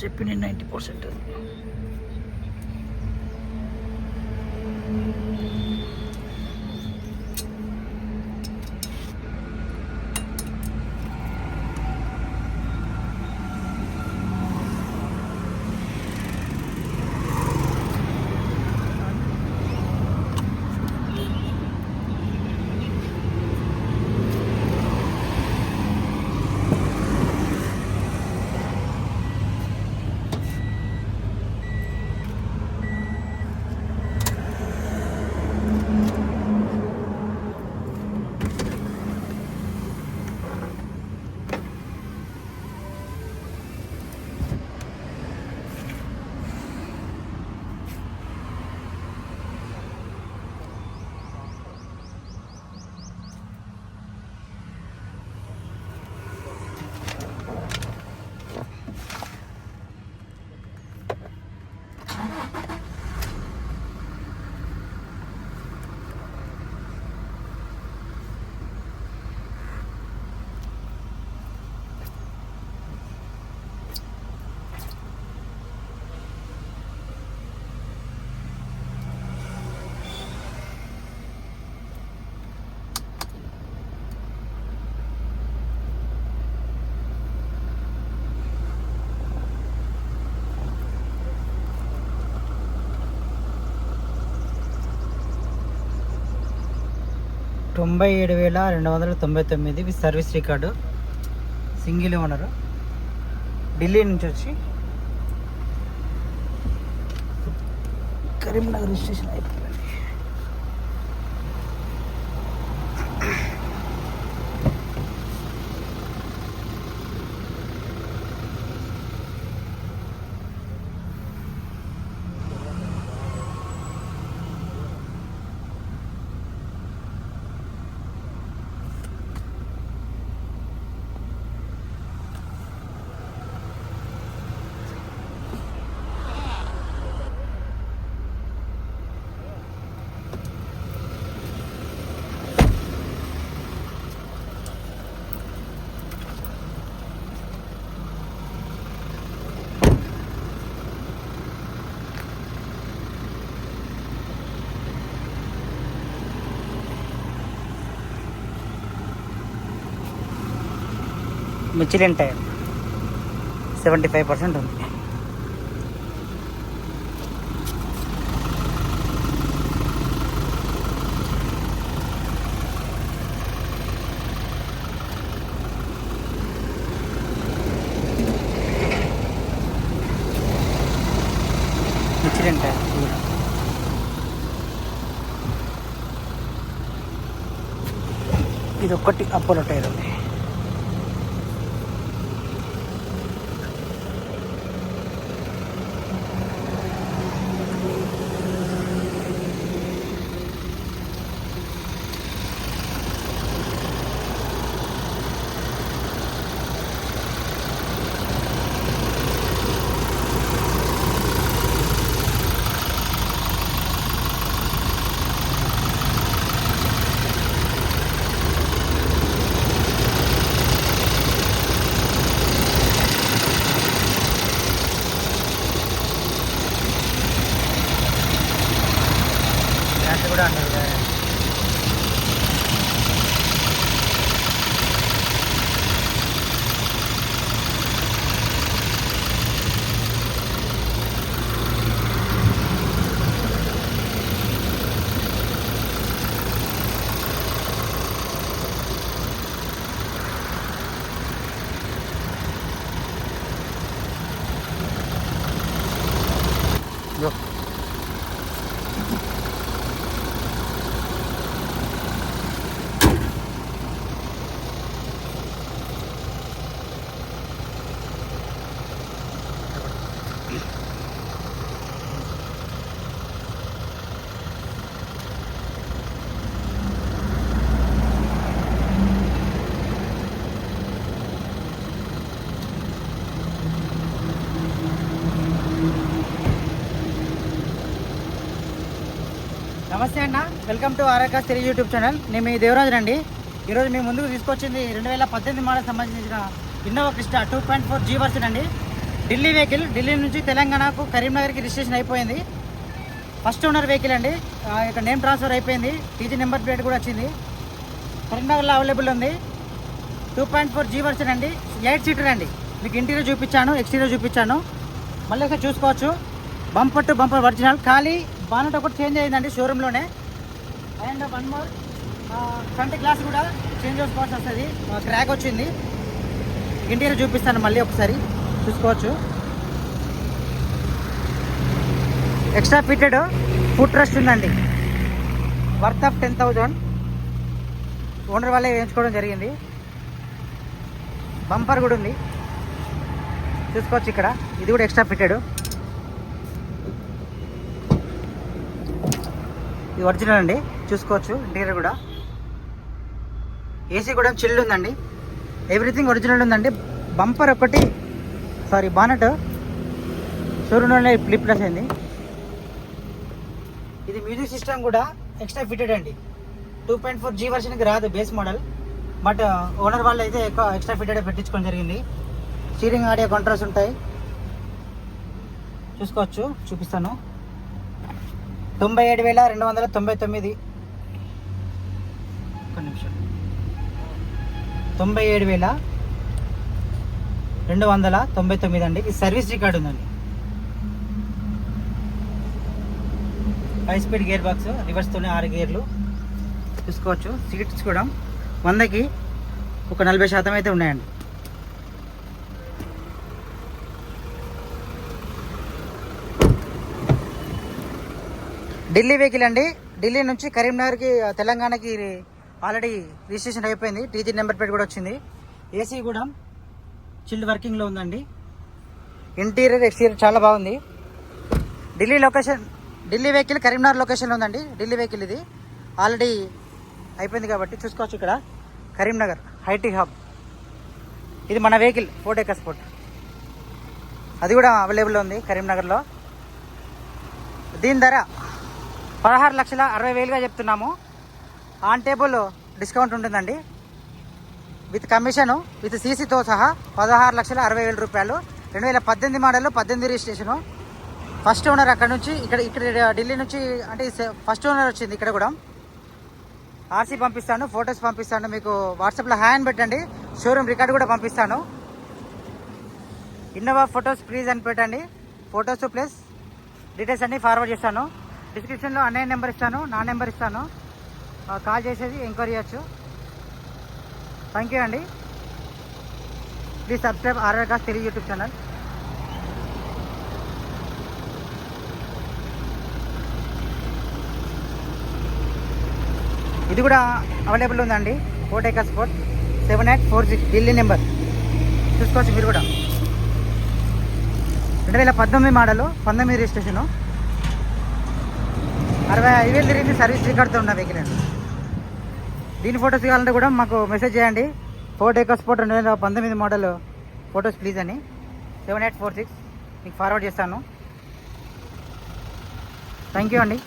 చెప్పిన 90%. $97,299 service record, single owner, Delhi నుంచి వచ్చి కరీంనగర్ రిజిస్ట్రేషన్ అయిపోయింది. మిచిలిన్ టైర్ 75% ఉంది. మిచిలిన్ టైర్ ఇది ఒక్కటి అపోలో టైర్ ఉంది. కూడా అన్నారు కదా. నమస్తే అన్న, welcome to RR Telugu YouTube channel. నేను మీ దేవరాజు అండి. ఈరోజు మేము ముందుకు తీసుకొచ్చింది 2018 మోడల్ సంబంధించిన ఇన్నోవా క్రిస్టా 2.4 G వర్షన్ అండి. ఢిల్లీ వెహికల్, ఢిల్లీ నుంచి తెలంగాణకు కరీంనగర్కి రిజిస్ట్రేషన్ అయిపోయింది. ఫస్ట్ ఓనర్ వెహికల్ అండి. ఇక్కడ నేమ్ ట్రాన్స్ఫర్ అయిపోయింది. టీజీ నెంబర్ ప్లేట్ కూడా వచ్చింది. కరీంనగర్లో అవైలబుల్ ఉంది. 2.4G వర్షన్ అండి. 8 సీటర్ అండి. మీకు ఇంటీరియర్ చూపించాను, ఎక్స్టీరియర్ చూపించాను. మళ్ళీ ఒకసారి చూసుకోవచ్చు. Bumper to bumper original. ఖాళీ బానెట్ ఒకటి చేంజ్ అయిందండి షోరూంలోనే. And one more, front glass కూడా చేంజ్ చేసుకోవాల్సి వస్తుంది. క్రాక్ వచ్చింది. ఇంటీరియర్ చూపిస్తాను మళ్ళీ ఒకసారి చూసుకోవచ్చు. ఎక్స్ట్రా ఫిట్టెడ్ ఫుట్ రెస్ట్ ఉందండి. Worth of 10,000. ఓనర్ వాళ్ళే వేయించుకోవడం జరిగింది. బంపర్ కూడా ఉంది చూసుకోవచ్చు ఇక్కడ. ఇది కూడా ఎక్స్ట్రా ఫిట్టెడ్. ఇది ఒరిజినల్ అండి. చూసుకోవచ్చు ఇంటీరియర్ కూడా. ఏసీ కూడా చిల్డ్ ఉందండి. ఎవ్రీథింగ్ ఒరిజినల్ ఉందండి. బంపర్ ఒకటి బానెట్ షోరూంలోనే ఫ్లిప్ ప్లస్ అయింది. ఇది మ్యూజిక్ సిస్టమ్ కూడా ఎక్స్ట్రా ఫిట్టెడ్ అండి. 2.4G వర్షన్కి రాదు బేస్ మోడల్. బట్ ఓనర్ వాళ్ళు అయితే ఎక్కువ ఎక్స్ట్రా ఫిట్టెడ్ పెట్టించుకోవడం జరిగింది. స్టీరింగ్ ఆడియో కంట్రోల్స్ ఉంటాయి చూసుకోవచ్చు. చూపిస్తాను. 97,299. ఒక్క నిమిషం. 97,299 అండి. ఇది సర్వీస్ రికార్డు ఉందండి. 5 స్పీడ్ గేర్ బాక్స్, రివర్స్తోనే 6 గేర్లు చూసుకోవచ్చు. సీట్స్ కూడా 100కి ఒక 40% అయితే ఉన్నాయండి. ఢిల్లీ వెహికల్ అండి. ఢిల్లీ నుంచి కరీంనగర్కి తెలంగాణకి ఆల్రెడీ రిజిస్ట్రేషన్ అయిపోయింది. టీజీ నెంబర్ ప్లేట్ కూడా వచ్చింది. ఏసీ కూడా చిల్డ్ వర్కింగ్లో ఉందండి. ఇంటీరియర్ ఎక్స్టీరియర్ చాలా బాగుంది. ఢిల్లీ లొకేషన్, ఢిల్లీ వెహికల్ కరీంనగర్ లొకేషన్లో ఉందండి. ఢిల్లీ వెహికల్ ఇది ఆల్రెడీ అయిపోయింది కాబట్టి చూసుకోవచ్చు. ఇక్కడ కరీంనగర్ హైటీ హబ్. ఇది మన వెహికల్ ఫోర్డ్ ఎకోస్పోర్ట్. అది కూడా అవైలబుల్ ఉంది కరీంనగర్లో. దీని ధర 16,60,000గా చెప్తున్నాము. ఆన్ టేబుల్ డిస్కౌంట్ ఉంటుందండి. విత్ కమిషను విత్ సీసీతో సహా 16,60,000 రూపాయలు. 2018 మోడల్, 18 రిజిస్ట్రేషను. ఫస్ట్ ఓనర్ అక్కడ నుంచి ఇక్కడ ఢిల్లీ నుంచి అంటే ఫస్ట్ ఓనర్ వచ్చింది. ఇక్కడ కూడా ఆర్సీ పంపిస్తాను, ఫొటోస్ పంపిస్తాను. మీకు వాట్సాప్లో హ్యాండ్ పెట్టండి. షోరూమ్ రికార్డు కూడా పంపిస్తాను. ఇన్నోవా ఫొటోస్ ప్లీజ్ అని పెట్టండి. ఫొటోస్ ప్లస్ డీటెయిల్స్ అన్నీ ఫార్వర్డ్ చేస్తాను. డిస్క్రిప్షన్లో అన్నయ్య నెంబర్ ఇస్తాను, నా నెంబర్ ఇస్తాను. కాల్ చేసేది ఎంక్వైరీ చేయొచ్చు. థ్యాంక్ యూ అండి. Please subscribe RR cars Telugu YouTube channel. ఇది కూడా అవైలబుల్ ఉందండి. ఫోర్డ్ ఎకోస్పోర్ట్ 7846 ఢిల్లీ నెంబర్ చూసుకోవచ్చు మీరు కూడా. 2019 మోడలు, 19 రిజిస్ట్రేషను. 65,000 తిరిగింది. సర్వీస్ రికార్డుతో ఉన్న వెహికల్ అండి. దీని ఫొటోస్ కావాలంటే కూడా మాకు మెసేజ్ చేయండి. Ford EcoSport 2019 model photos please అని 7846 మీకు ఫార్వర్డ్ చేస్తాను. థ్యాంక్ యూ అండి.